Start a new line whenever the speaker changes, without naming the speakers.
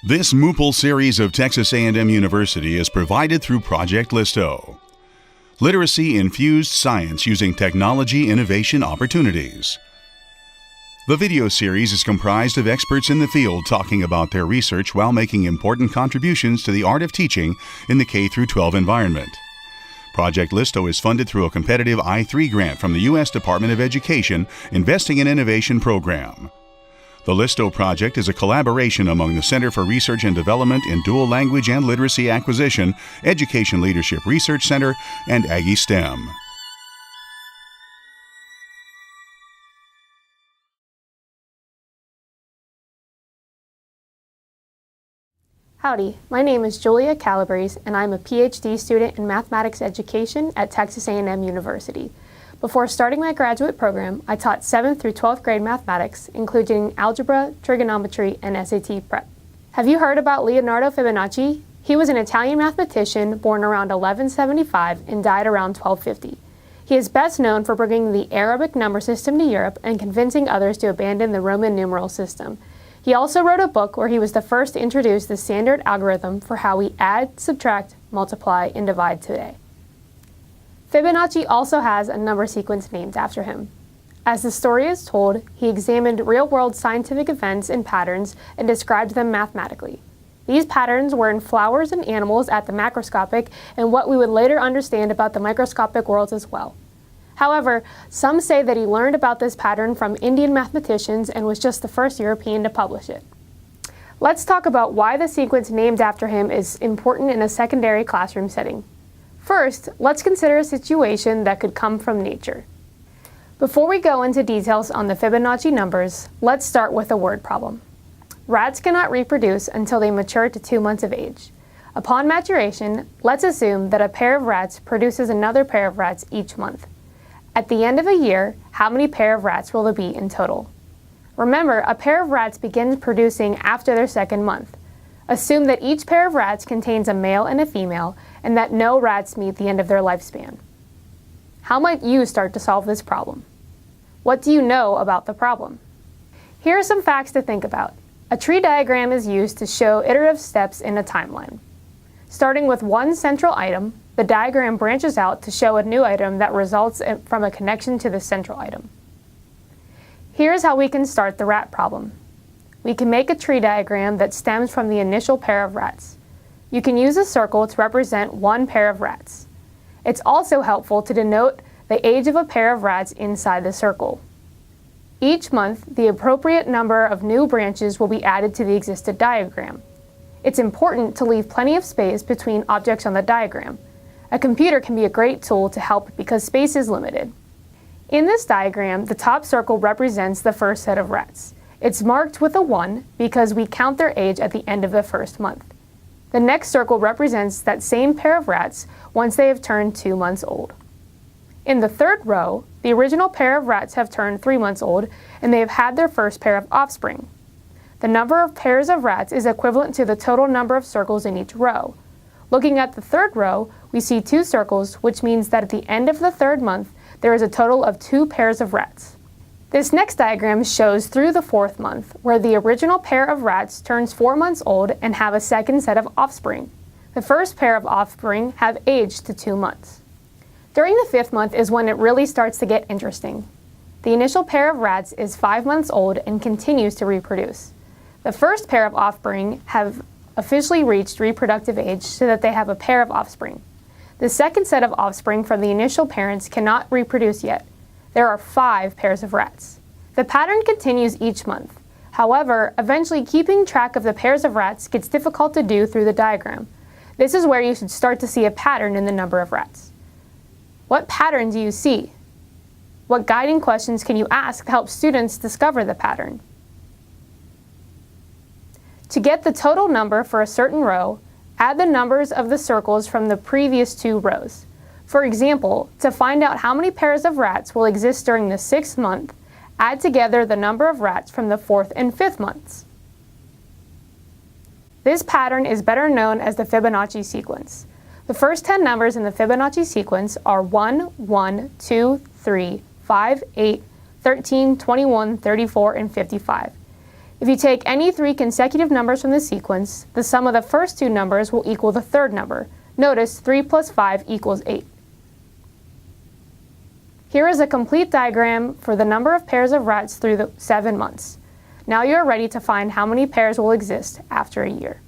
This MOOPIL series of Texas A&M University is provided through Project LISTO. Literacy-infused science using technology innovation opportunities. The video series is comprised of experts in the field talking about their research while making important contributions to the art of teaching in the K-12 environment. Project LISTO is funded through a competitive I-3 grant from the U.S. Department of Education Investing in Innovation program. The LISTO project is a collaboration among the Center for Research and Development in Dual Language and Literacy Acquisition, Education Leadership Research Center, and Aggie STEM.
Howdy, my name is Julia Calabrese, and I'm a PhD student in mathematics education at Texas A&M University. Before starting my graduate program, I taught 7th through 12th grade mathematics, including algebra, trigonometry, and SAT prep. Have you heard about Leonardo Fibonacci? He was an Italian mathematician born around 1175 and died around 1250. He is best known for bringing the Arabic number system to Europe and convincing others to abandon the Roman numeral system. He also wrote a book where he was the first to introduce the standard algorithm for how we add, subtract, multiply, and divide today. Fibonacci also has a number sequence named after him. As the story is told, he examined real-world scientific events and patterns and described them mathematically. These patterns were in flowers and animals at the macroscopic and what we would later understand about the microscopic worlds as well. However, some say that he learned about this pattern from Indian mathematicians and was just the first European to publish it. Let's talk about why the sequence named after him is important in a secondary classroom setting. First, let's consider a situation that could come from nature. Before we go into details on the Fibonacci numbers, let's start with a word problem. Rats cannot reproduce until they mature to 2 months of age. Upon maturation, let's assume that a pair of rats produces another pair of rats each month. At the end of a year, how many pair of rats will there be in total? Remember, a pair of rats begins producing after their second month. Assume that each pair of rats contains a male and a female, and that no rats meet the end of their lifespan. How might you start to solve this problem? What do you know about the problem? Here are some facts to think about. A tree diagram is used to show iterative steps in a timeline. Starting with one central item, the diagram branches out to show a new item that results from a connection to the central item. Here's how we can start the rat problem. We can make a tree diagram that stems from the initial pair of rats. You can use a circle to represent one pair of rats. It's also helpful to denote the age of a pair of rats inside the circle. Each month, the appropriate number of new branches will be added to the existing diagram. It's important to leave plenty of space between objects on the diagram. A computer can be a great tool to help because space is limited. In this diagram, the top circle represents the first set of rats. It's marked with a 1 because we count their age at the end of the first month. The next circle represents that same pair of rats once they have turned 2 months old. In the third row, the original pair of rats have turned 3 months old and they have had their first pair of offspring. The number of pairs of rats is equivalent to the total number of circles in each row. Looking at the third row, we see 2 circles, which means that at the end of the third month, there is a total of 2 pairs of rats. This next diagram shows through the 4th month, where the original pair of rats turns 4 months old and have a second set of offspring. The first pair of offspring have aged to 2 months. During the 5th month is when it really starts to get interesting. The initial pair of rats is 5 months old and continues to reproduce. The first pair of offspring have officially reached reproductive age so that they have a pair of offspring. The second set of offspring from the initial parents cannot reproduce yet. There are 5 pairs of rats. The pattern continues each month. However, eventually keeping track of the pairs of rats gets difficult to do through the diagram. This is where you should start to see a pattern in the number of rats. What pattern do you see? What guiding questions can you ask to help students discover the pattern? To get the total number for a certain row, add the numbers of the circles from the previous 2 rows. For example, to find out how many pairs of rats will exist during the 6th month, add together the number of rats from the 4th and 5th months. This pattern is better known as the Fibonacci sequence. The first 10 numbers in the Fibonacci sequence are 1, 1, 2, 3, 5, 8, 13, 21, 34, and 55. If you take any three consecutive numbers from the sequence, the sum of the first two numbers will equal the third number. Notice 3 plus 5 equals 8. Here is a complete diagram for the number of pairs of rats through the 7 months. Now you are ready to find how many pairs will exist after a year.